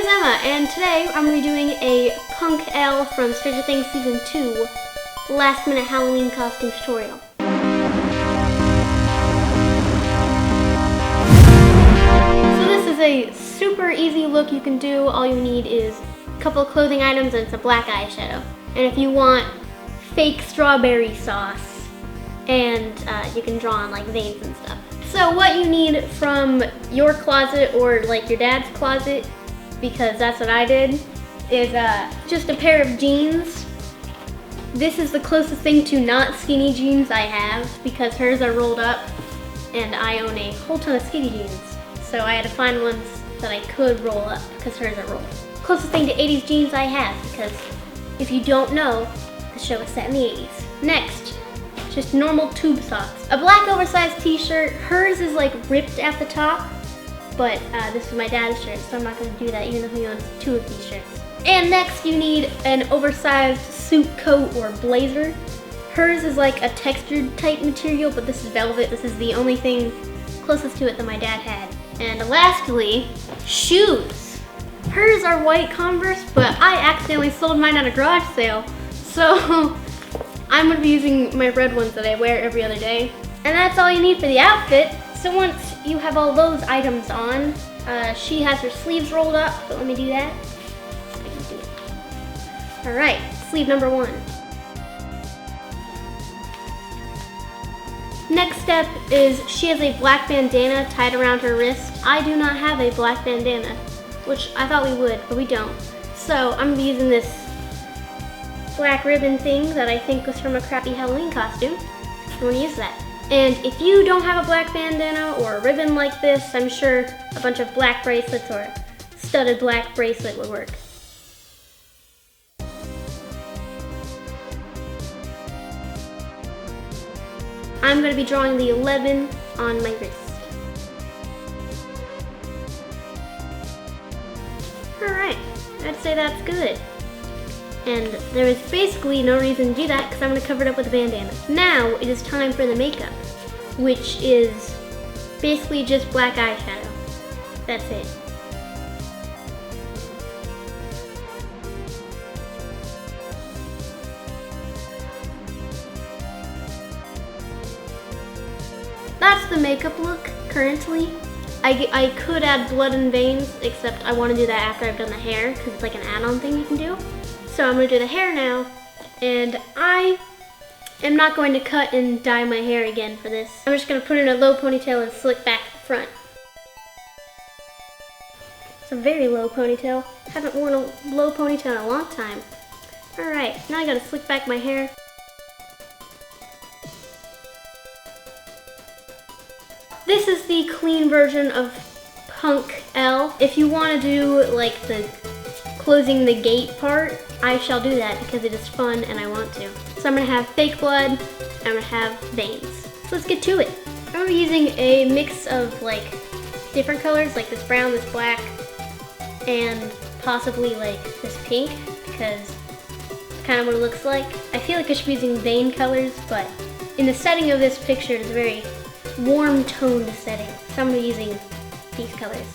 KittiesMama, and today I'm going to be doing a Punk L from Stranger Things Season 2 last minute Halloween costume tutorial. So this is a super easy look you can do. All you need is a couple of clothing items and some black eyeshadow. And if you want fake strawberry sauce, and you can draw on like veins and stuff. So what you need from your closet or like your dad's closet, because that's what I did, is just a pair of jeans. This is the closest thing to not skinny jeans I have because hers are rolled up and I own a whole ton of skinny jeans. So I had to find ones that I could roll up because hers are rolled. Closest thing to 80s jeans I have, because if you don't know, the show was set in the 80s. Next, just normal tube socks. A black oversized t-shirt. Hers is like ripped at the top, but this is my dad's shirt, so I'm not gonna do that even though he owns 2 of these shirts. And next you need an oversized suit coat or blazer. Hers is like a textured type material, but this is velvet. This is the only thing closest to it that my dad had. And lastly, shoes. Hers are white Converse, but I accidentally sold mine at a garage sale, so I'm gonna be using my red ones that I wear every other day. And that's all you need for the outfit. So once you have all those items on, she has her sleeves rolled up, so let me do that. I can do it. All right, sleeve number 1. Next step is she has a black bandana tied around her wrist. I do not have a black bandana, which I thought we would, but we don't. So I'm gonna be using this black ribbon thing that I think was from a crappy Halloween costume. I'm gonna use that. And if you don't have a black bandana or a ribbon like this, I'm sure a bunch of black bracelets or a studded black bracelet would work. I'm gonna be drawing the 11 on my wrist. All right, I'd say that's good. And there is basically no reason to do that because I'm going to cover it up with a bandana. Now it is time for the makeup, which is basically just black eyeshadow. That's it. That's the makeup look currently. I could add blood and veins, except I want to do that after I've done the hair because it's like an add-on thing you can do. So I'm going to do the hair now, and I am not going to cut and dye my hair again for this. I'm just going to put it in a low ponytail and slick back the front. It's a very low ponytail. I haven't worn a low ponytail in a long time. Alright, now I got to slick back my hair. This is the clean version of Punk L. If you want to do like the closing the gate part, I shall do that because it is fun and I want to. So I'm gonna have fake blood, I'm gonna have veins. So let's get to it. I'm gonna be using a mix of like different colors, like this brown, this black, and possibly like this pink, because it's kind of what it looks like. I feel like I should be using vein colors, but in the setting of this picture, it's a very warm toned setting. So I'm gonna be using these colors.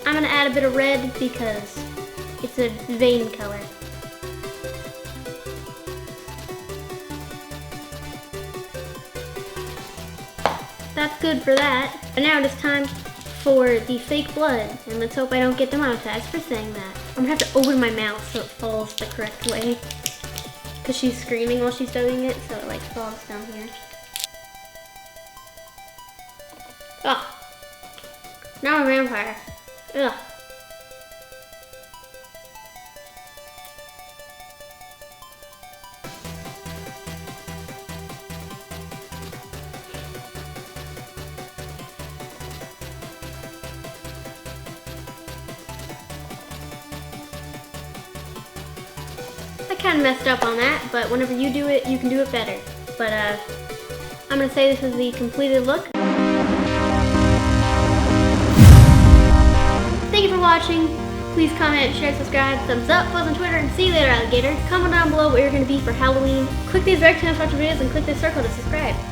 I'm gonna add a bit of red because it's a vein color. That's good for that. And now it's time for the fake blood, and let's hope I don't get demonetized for saying that. I'm gonna have to open my mouth so it falls the correct way, because she's screaming while she's doing it, so it like falls down here. Ugh. Now I'm a vampire. Ugh. I kind of messed up on that, but whenever you do it, you can do it better. But I'm gonna say this is the completed look. Thank you for watching. Please comment, share, subscribe, thumbs up, follow us on Twitter, and see you later, alligator. Comment down below what you're going to be for Halloween. Click these rectangles to watch the videos and click this circle to subscribe.